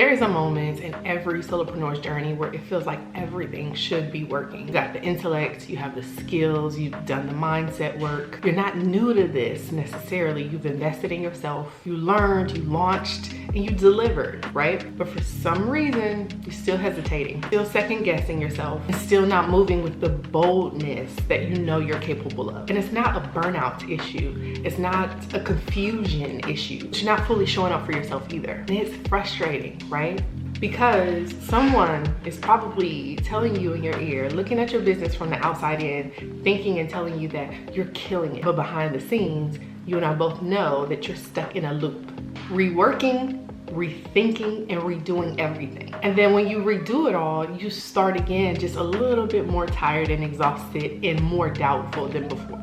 There is a moment in every solopreneur's journey where it feels like everything should be working. You got the intellect, you have the skills, you've done the mindset work. You're not new to this necessarily. You've invested in yourself, you learned, you launched, and you delivered, right? But for some reason, you're still hesitating, still second guessing yourself, and still not moving with the boldness that you know you're capable of. And it's not a burnout issue. It's not a confusion issue. You're not fully showing up for yourself either. And it's frustrating, right? Because someone is probably telling you in your ear, looking at your business from the outside in, thinking and telling you that you're killing it. But behind the scenes, you and I both know that you're stuck in a loop, reworking, rethinking, and redoing everything. And then when you redo it all, you start again just a little bit more tired and exhausted and more doubtful than before.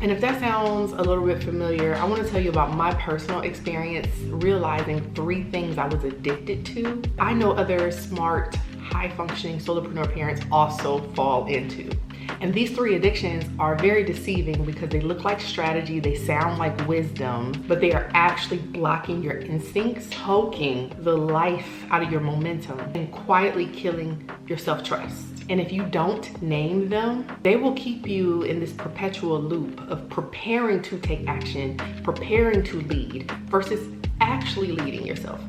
And if that sounds a little bit familiar, I want to tell you about my personal experience realizing 3 things I was addicted to. I know other smart, high-functioning solopreneur parents also fall into. And these 3 addictions are very deceiving because they look like strategy, they sound like wisdom, but they are actually blocking your instincts, choking the life out of your momentum, and quietly killing your self-trust. And if you don't name them, they will keep you in this perpetual loop of preparing to take action, preparing to lead, versus actually leading yourself,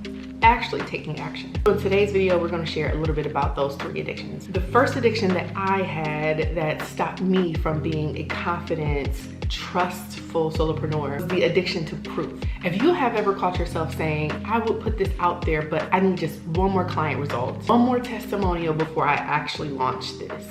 actually taking action. So in today's video, we're going to share a little bit about those 3 addictions. The first addiction that I had that stopped me from being a confident, trustful solopreneur was the addiction to proof. If you have ever caught yourself saying, I will put this out there, but I need just one more client result, one more testimonial before I actually launch this,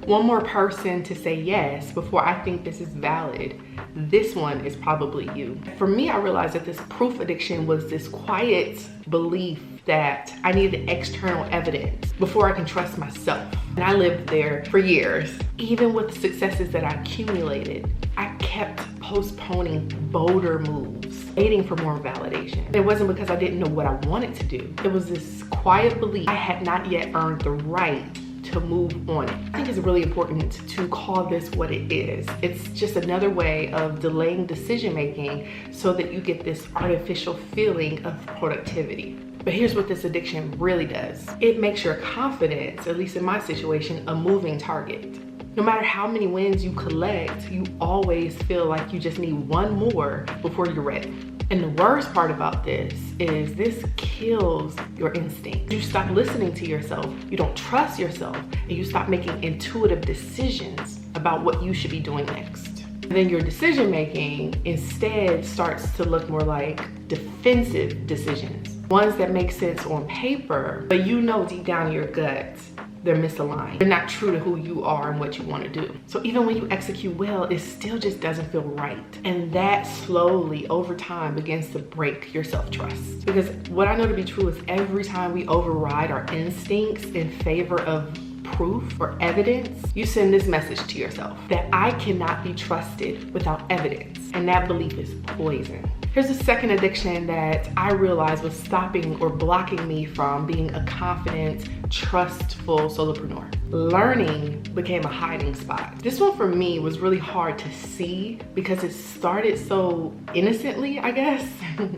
one more person to say yes before I think this is valid, this one is probably you. For me, I realized that this proof addiction was this quiet belief that I needed external evidence before I can trust myself. And I lived there for years. Even with the successes that I accumulated, I kept postponing bolder moves, waiting for more validation. It wasn't because I didn't know what I wanted to do. It was this quiet belief I had not yet earned the right to move on it. I think it's really important to call this what it is. It's just another way of delaying decision making so that you get this artificial feeling of productivity. But here's what this addiction really does. It makes your confidence, at least in my situation, a moving target. No matter how many wins you collect, you always feel like you just need one more before you're ready. And the worst part about this is this kills your instinct. You stop listening to yourself, you don't trust yourself, and you stop making intuitive decisions about what you should be doing next. And then your decision making instead starts to look more like defensive decisions. Ones that make sense on paper, but you know deep down in your gut, they're misaligned. They're not true to who you are and what you want to do. So even when you execute well, it still just doesn't feel right. And that slowly over time begins to break your self-trust. Because what I know to be true is every time we override our instincts in favor of proof or evidence, you send this message to yourself that I cannot be trusted without evidence. And that belief is poison. Here's the second addiction that I realized was stopping or blocking me from being a confident, trustful solopreneur. Learning became a hiding spot. This one for me was really hard to see because it started so innocently, I guess.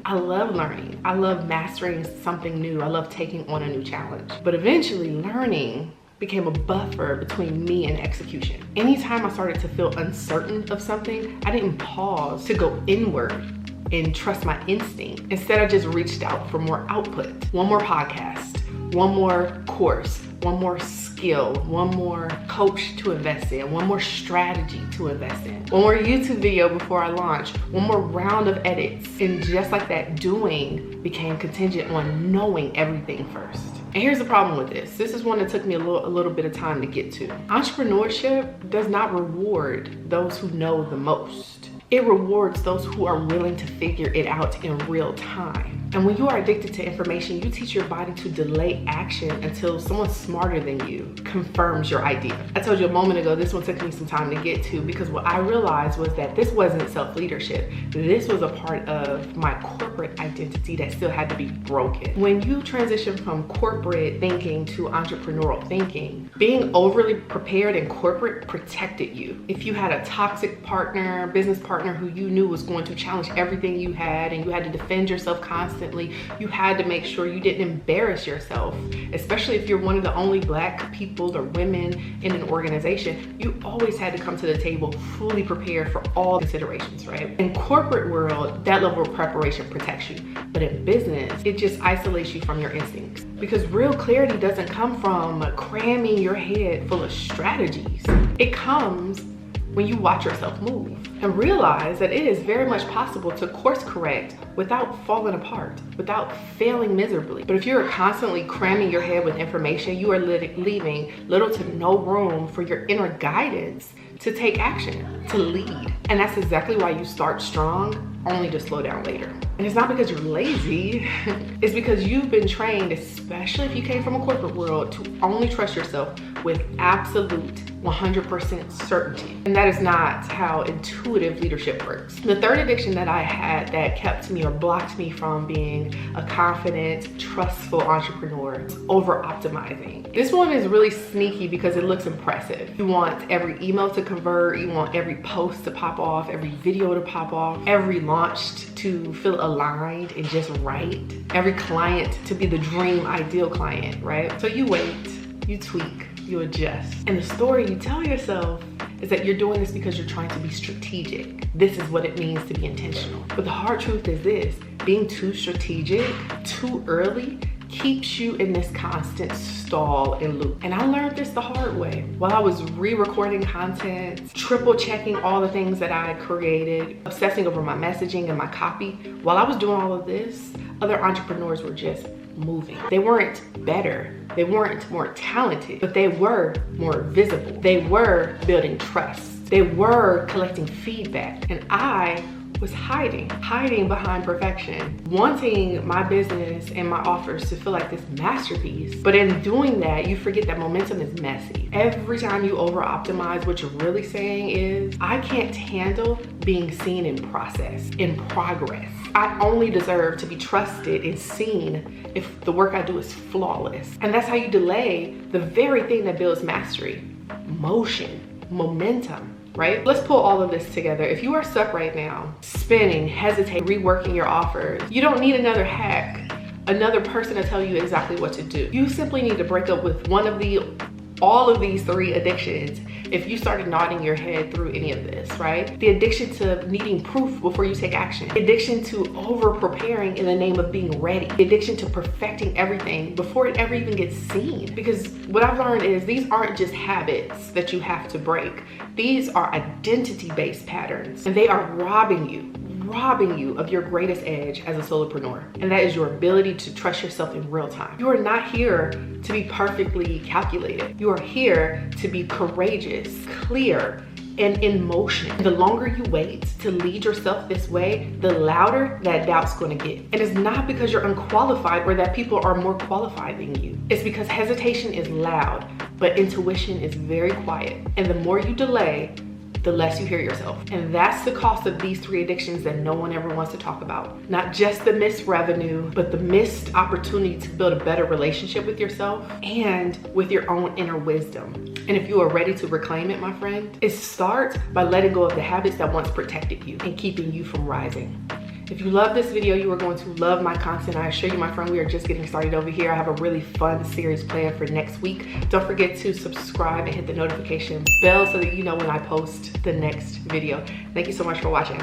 I love learning. I love mastering something new. I love taking on a new challenge. But eventually learning became a buffer between me and execution. Anytime I started to feel uncertain of something, I didn't pause to go inward and trust my instinct. Instead, I just reached out for more output. One more podcast, one more course, one more skill, one more coach to invest in, one more strategy to invest in, one more YouTube video before I launch, one more round of edits. And just like that, doing became contingent on knowing everything first. And here's the problem with this. This is one that took me a little bit of time to get to. Entrepreneurship does not reward those who know the most. It rewards those who are willing to figure it out in real time. And when you are addicted to information, you teach your body to delay action until someone smarter than you confirms your idea. I told you a moment ago, this one took me some time to get to because what I realized was that this wasn't self-leadership. This was a part of my corporate identity that still had to be broken. When you transition from corporate thinking to entrepreneurial thinking, being overly prepared in corporate protected you. If you had a toxic partner, business partner who you knew was going to challenge everything you had and you had to defend yourself constantly, constantly. You had to make sure you didn't embarrass yourself, especially if you're one of the only Black people or women in an organization. You always had to come to the table fully prepared for all considerations, right? In corporate world, that level of preparation protects you. But in business, it just isolates you from your instincts. Because real clarity doesn't come from cramming your head full of strategies. It comes when you watch yourself move and realize that it is very much possible to course correct without falling apart, without failing miserably. But if you're constantly cramming your head with information, you are leaving little to no room for your inner guidance to take action, to lead. And that's exactly why you start strong, only to slow down later. And it's not because you're lazy, it's because you've been trained, especially if you came from a corporate world, to only trust yourself with absolute 100% certainty. And that is not how intuitive leadership works. The third addiction that I had that kept me or blocked me from being a confident, trustful entrepreneur was over-optimizing. This one is really sneaky because it looks impressive. You want every email to convert, you want every post to pop off, every video to pop off, every launch to feel aligned and just right, every client to be the dream ideal client, right? So you wait, you tweak, you adjust. And the story you tell yourself is that you're doing this because you're trying to be strategic. This is what it means to be intentional. But the hard truth is this: being too strategic, too early, keeps you in this constant stall and loop. And I learned this the hard way. While I was re-recording content, triple checking all the things that I had created, obsessing over my messaging and my copy, while I was doing all of this, other entrepreneurs were just moving. They weren't better, they weren't more talented, but they were more visible. They were building trust. They were collecting feedback. And I was hiding behind perfection, wanting my business and my offers to feel like this masterpiece. But in doing that, you forget that momentum is messy. Every time you over-optimize, what you're really saying is, I can't handle being seen in process, in progress. I only deserve to be trusted and seen if the work I do is flawless. And that's how you delay the very thing that builds mastery: motion, momentum. Right? Let's pull all of this together. If you are stuck right now, spinning, hesitating, reworking your offers, you don't need another hack, another person to tell you exactly what to do. You simply need to break up with all of these three addictions if you started nodding your head through any of this, right? The addiction to needing proof before you take action. The addiction to over-preparing in the name of being ready. The addiction to perfecting everything before it ever even gets seen. Because what I've learned is these aren't just habits that you have to break. These are identity-based patterns, and they are robbing you of your greatest edge as a solopreneur. And that is your ability to trust yourself in real time. You are not here to be perfectly calculated. You are here to be courageous, clear, and in motion. The longer you wait to lead yourself this way, the louder that doubt's gonna get. And it's not because you're unqualified or that people are more qualified than you. It's because hesitation is loud, but intuition is very quiet. And the more you delay, the less you hear yourself. And that's the cost of these three addictions that no one ever wants to talk about. Not just the missed revenue, but the missed opportunity to build a better relationship with yourself and with your own inner wisdom. And if you are ready to reclaim it, my friend, it starts by letting go of the habits that once protected you and keeping you from rising. If you love this video, you are going to love my content. I assure you, my friend, we are just getting started over here. I have a really fun series planned for next week. Don't forget to subscribe and hit the notification bell so that you know when I post the next video. Thank you so much for watching.